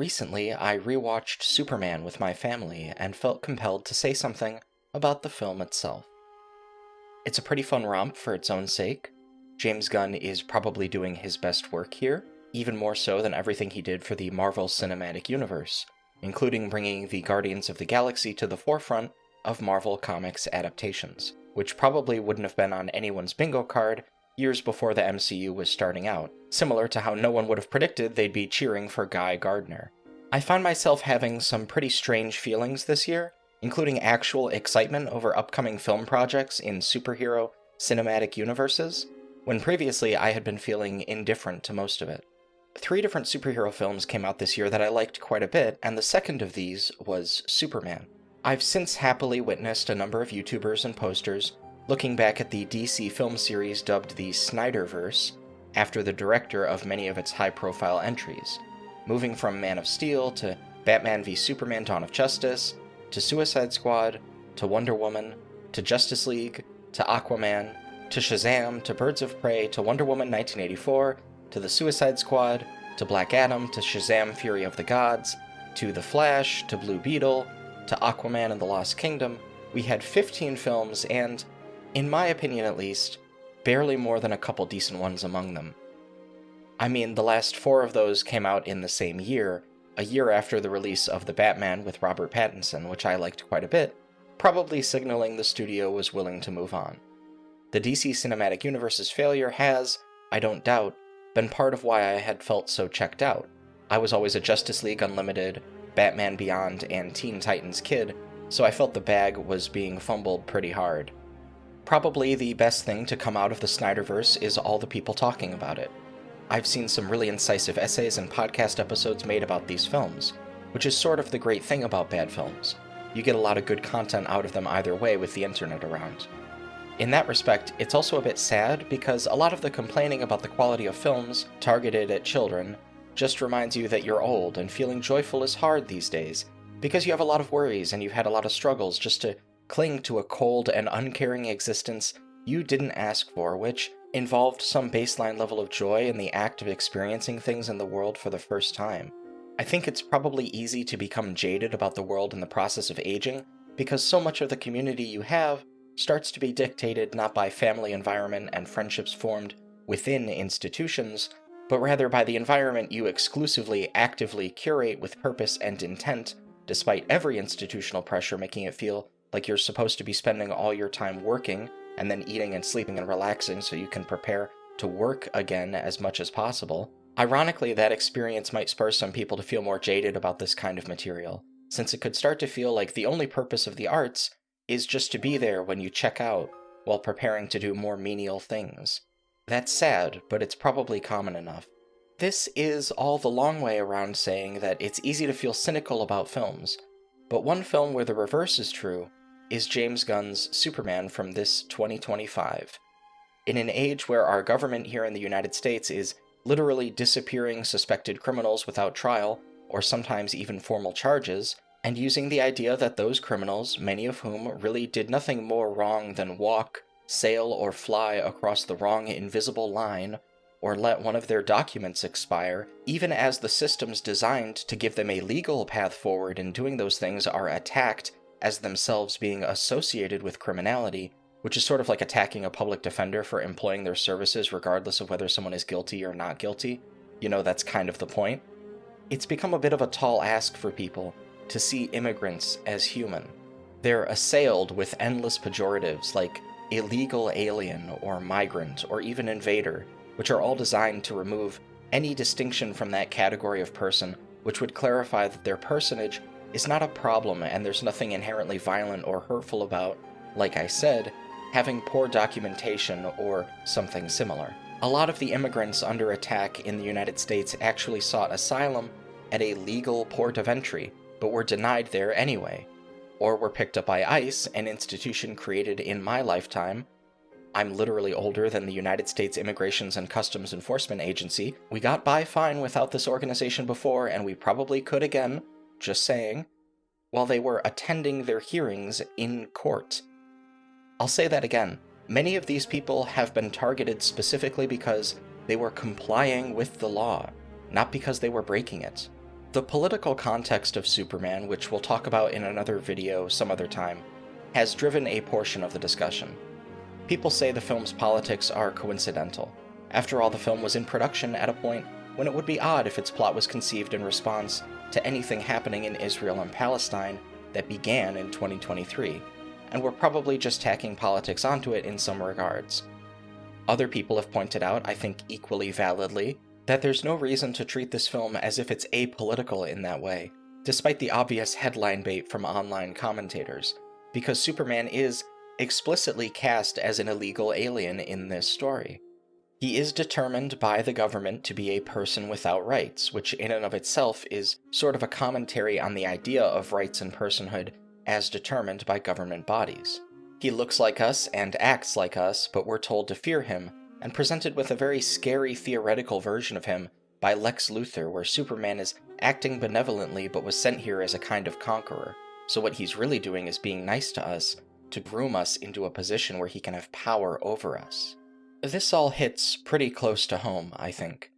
Recently, I rewatched Superman with my family and felt compelled to say something about the film itself. It's a pretty fun romp for its own sake. James Gunn is probably doing his best work here, even more so than everything he did for the Marvel Cinematic Universe, including bringing the Guardians of the Galaxy to the forefront of Marvel Comics adaptations, which probably wouldn't have been on anyone's bingo card years before the MCU was starting out, similar to how no one would have predicted they'd be cheering for Guy Gardner. I find myself having some pretty strange feelings this year, including actual excitement over upcoming film projects in superhero cinematic universes, when previously I had been feeling indifferent to most of it. 3 different superhero films came out this year that I liked quite a bit, and the second of these was Superman. I've since happily witnessed a number of YouTubers and posters looking back at the DC film series dubbed the Snyiderverse, after the director of many of its high-profile entries, moving from Man of Steel to Batman v Superman Dawn of Justice, to Suicide Squad, to Wonder Woman, to Justice League, to Aquaman, to Shazam, to Birds of Prey, to Wonder Woman 1984, to the Suicide Squad, to Black Adam, to Shazam Fury of the Gods, to The Flash, to Blue Beetle, to Aquaman and the Lost Kingdom. We had 15 films and, in my opinion at least, barely more than a couple decent ones among them. I mean, the last 4 of those came out in the same year, a year after the release of The Batman with Robert Pattinson, which I liked quite a bit, probably signaling the studio was willing to move on. The DC Cinematic Universe's failure has, I don't doubt, been part of why I had felt so checked out. I was always a Justice League Unlimited, Batman Beyond, and Teen Titans kid, so I felt the bag was being fumbled pretty hard. Probably the best thing to come out of the Snyiderverse is all the people talking about it. I've seen some really incisive essays and podcast episodes made about these films, which is sort of the great thing about bad films. You get a lot of good content out of them either way with the internet around. In that respect, it's also a bit sad because a lot of the complaining about the quality of films targeted at children just reminds you that you're old and feeling joyful is hard these days, because you have a lot of worries and you've had a lot of struggles just to cling to a cold and uncaring existence you didn't ask for, which involved some baseline level of joy in the act of experiencing things in the world for the first time. I think it's probably easy to become jaded about the world in the process of aging, because so much of the community you have starts to be dictated not by family environment and friendships formed within institutions, but rather by the environment you exclusively actively curate with purpose and intent, despite every institutional pressure making it feel like you're supposed to be spending all your time working and then eating and sleeping and relaxing so you can prepare to work again as much as possible. Ironically, that experience might spur some people to feel more jaded about this kind of material, since it could start to feel like the only purpose of the arts is just to be there when you check out while preparing to do more menial things. That's sad, but it's probably common enough. This is all the long way around saying that it's easy to feel cynical about films, but one film where the reverse is true is James Gunn's Superman from this 2025. In an age where our government here in the United States is literally disappearing suspected criminals without trial, or sometimes even formal charges, and using the idea that those criminals, many of whom really did nothing more wrong than walk, sail, or fly across the wrong invisible line, or let one of their documents expire, even as the systems designed to give them a legal path forward in doing those things are attacked as themselves being associated with criminality, which is sort of like attacking a public defender for employing their services regardless of whether someone is guilty or not guilty. You know, that's kind of the point. It's become a bit of a tall ask for people to see immigrants as human. They're assailed with endless pejoratives like illegal alien or migrant or even invader, which are all designed to remove any distinction from that category of person, which would clarify that their personage is not a problem and there's nothing inherently violent or hurtful about, like I said, having poor documentation or something similar. A lot of the immigrants under attack in the United States actually sought asylum at a legal port of entry, but were denied there anyway, or were picked up by ICE, an institution created in my lifetime. I'm literally older than the United States Immigrations and Customs Enforcement Agency. We got by fine without this organization before, and we probably could again, just saying, while they were attending their hearings in court. I'll say that again. Many of these people have been targeted specifically because they were complying with the law, not because they were breaking it. The political context of Superman, which we'll talk about in another video some other time, has driven a portion of the discussion. People say the film's politics are coincidental. After all, the film was in production at a point when it would be odd if its plot was conceived in response to anything happening in Israel and Palestine that began in 2023, and we're probably just tacking politics onto it in some regards. Other people have pointed out, I think equally validly, that there's no reason to treat this film as if it's apolitical in that way, despite the obvious headline bait from online commentators, because Superman is explicitly cast as an illegal alien in this story. He is determined by the government to be a person without rights, which in and of itself is sort of a commentary on the idea of rights and personhood as determined by government bodies. He looks like us and acts like us, but we're told to fear him, and presented with a very scary theoretical version of him by Lex Luthor, where Superman is acting benevolently but was sent here as a kind of conqueror. So what he's really doing is being nice to us, to groom us into a position where he can have power over us. This all hits pretty close to home, I think.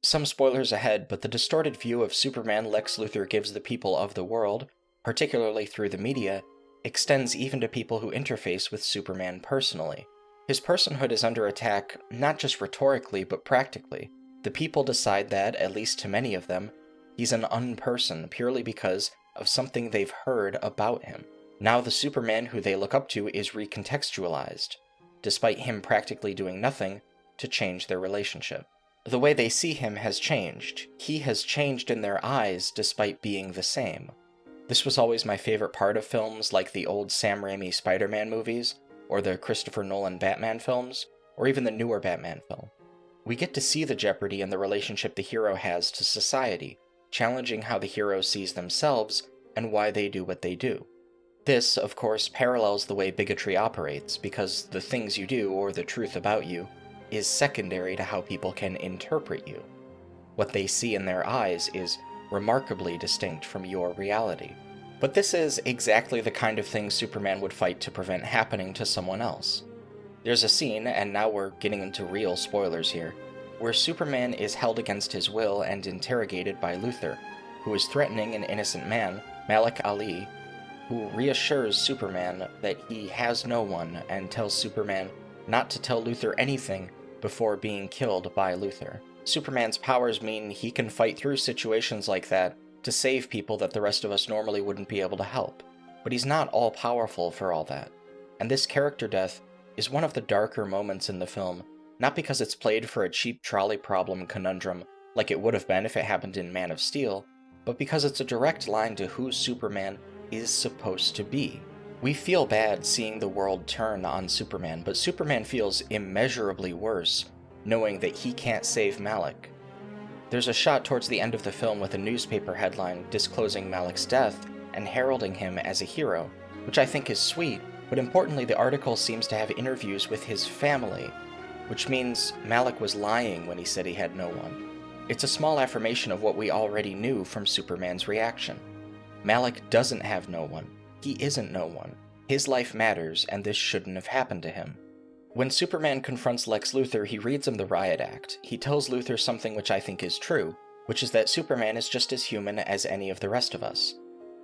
Some spoilers ahead, but the distorted view of Superman Lex Luthor gives the people of the world, particularly through the media, extends even to people who interface with Superman personally. His personhood is under attack not just rhetorically, but practically. The people decide that, at least to many of them, he's an unperson purely because of something they've heard about him. Now the Superman who they look up to is recontextualized, despite him practically doing nothing to change their relationship. The way they see him has changed. He has changed in their eyes despite being the same. This was always my favorite part of films like the old Sam Raimi Spider-Man movies, or the Christopher Nolan Batman films, or even the newer Batman film. We get to see the jeopardy in the relationship the hero has to society, challenging how the hero sees themselves and why they do what they do. This, of course, parallels the way bigotry operates, because the things you do, or the truth about you, is secondary to how people can interpret you. What they see in their eyes is remarkably distinct from your reality. But this is exactly the kind of thing Superman would fight to prevent happening to someone else. There's a scene, and now we're getting into real spoilers here, where Superman is held against his will and interrogated by Luthor, who is threatening an innocent man, Malik Ali, who reassures Superman that he has no one and tells Superman not to tell Luthor anything before being killed by Luthor. Superman's powers mean he can fight through situations like that to save people that the rest of us normally wouldn't be able to help. But he's not all-powerful for all that. And this character death is one of the darker moments in the film, not because it's played for a cheap trolley problem conundrum like it would have been if it happened in Man of Steel, but because it's a direct line to who Superman is supposed to be. We feel bad seeing the world turn on Superman, but Superman feels immeasurably worse knowing that he can't save Malik. There's a shot towards the end of the film with a newspaper headline disclosing Malik's death and heralding him as a hero, which I think is sweet, but importantly the article seems to have interviews with his family, which means Malik was lying when he said he had no one. It's a small affirmation of what we already knew from Superman's reaction. Malik doesn't have no one. He isn't no one. His life matters, and this shouldn't have happened to him. When Superman confronts Lex Luthor, he reads him the Riot Act. He tells Luthor something which I think is true, which is that Superman is just as human as any of the rest of us.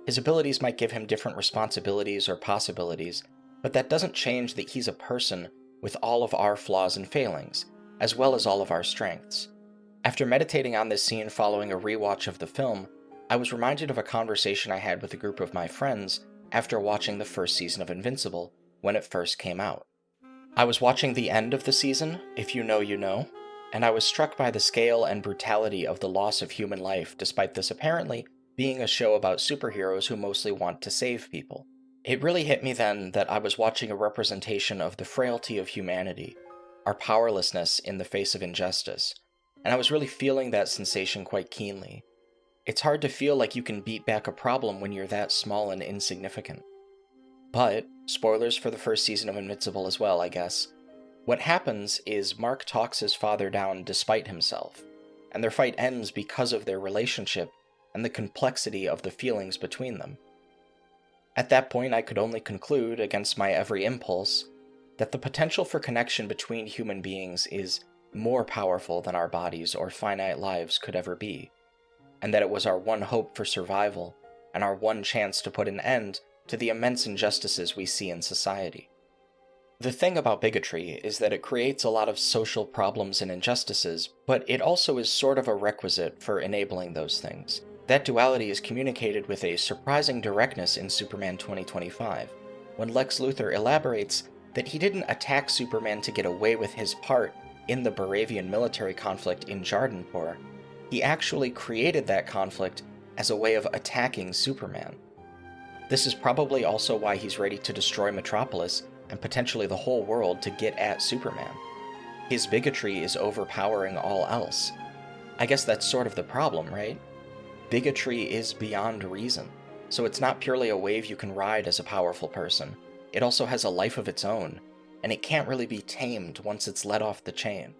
His abilities might give him different responsibilities or possibilities, but that doesn't change that he's a person with all of our flaws and failings, as well as all of our strengths. After meditating on this scene following a rewatch of the film, I was reminded of a conversation I had with a group of my friends after watching the first season of Invincible when it first came out. I was watching the end of the season, if you know you know, and I was struck by the scale and brutality of the loss of human life despite this apparently being a show about superheroes who mostly want to save people. It really hit me then that I was watching a representation of the frailty of humanity, our powerlessness in the face of injustice, and I was really feeling that sensation quite keenly. It's hard to feel like you can beat back a problem when you're that small and insignificant. But, spoilers for the first season of Invincible as well, I guess. What happens is Mark talks his father down despite himself, and their fight ends because of their relationship and the complexity of the feelings between them. At that point, I could only conclude, against my every impulse, that the potential for connection between human beings is more powerful than our bodies or finite lives could ever be. and that it was our one hope for survival, and our one chance to put an end to the immense injustices we see in society. The thing about bigotry is that it creates a lot of social problems and injustices, but it also is sort of a requisite for enabling those things. That duality is communicated with a surprising directness in Superman 2025, when Lex Luthor elaborates that he didn't attack Superman to get away with his part in the Baravian military conflict in Jardenpur. He actually created that conflict as a way of attacking Superman. This is probably also why he's ready to destroy Metropolis and potentially the whole world to get at Superman. His bigotry is overpowering all else. I guess that's sort of the problem, right? Bigotry is beyond reason, so it's not purely a wave you can ride as a powerful person. It also has a life of its own, and it can't really be tamed once it's let off the chain.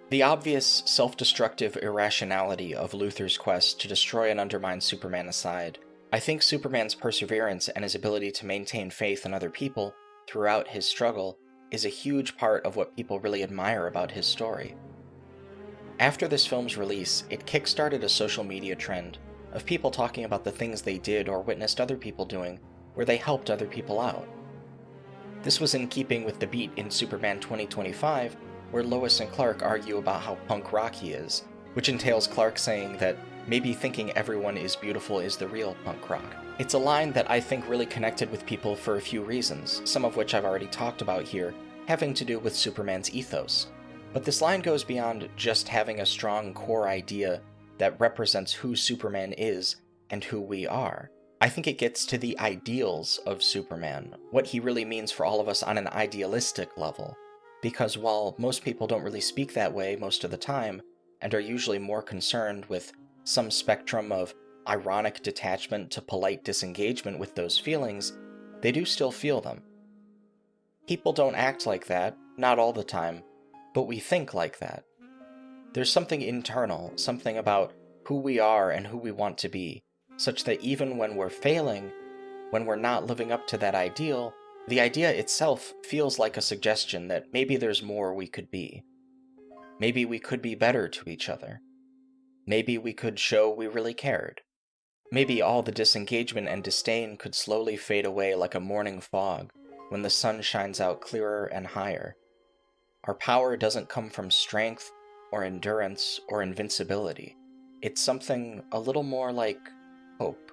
The obvious self-destructive irrationality of Luthor's quest to destroy and undermine Superman aside, I think Superman's perseverance and his ability to maintain faith in other people throughout his struggle is a huge part of what people really admire about his story. After this film's release, it kickstarted a social media trend of people talking about the things they did or witnessed other people doing where they helped other people out. This was in keeping with the beat in Superman 2025, where Lois and Clark argue about how punk rock he is, which entails Clark saying that maybe thinking everyone is beautiful is the real punk rock. It's a line that I think really connected with people for a few reasons, some of which I've already talked about here, having to do with Superman's ethos. But this line goes beyond just having a strong core idea that represents who Superman is and who we are. I think it gets to the ideals of Superman, what he really means for all of us on an idealistic level. Because while most people don't really speak that way most of the time, and are usually more concerned with some spectrum of ironic detachment to polite disengagement with those feelings, they do still feel them. People don't act like that, not all the time, but we think like that. There's something internal, something about who we are and who we want to be, such that even when we're failing, when we're not living up to that ideal, the idea itself feels like a suggestion that maybe there's more we could be. Maybe we could be better to each other. Maybe we could show we really cared. Maybe all the disengagement and disdain could slowly fade away like a morning fog when the sun shines out clearer and higher. Our power doesn't come from strength or endurance or invincibility. It's something a little more like hope.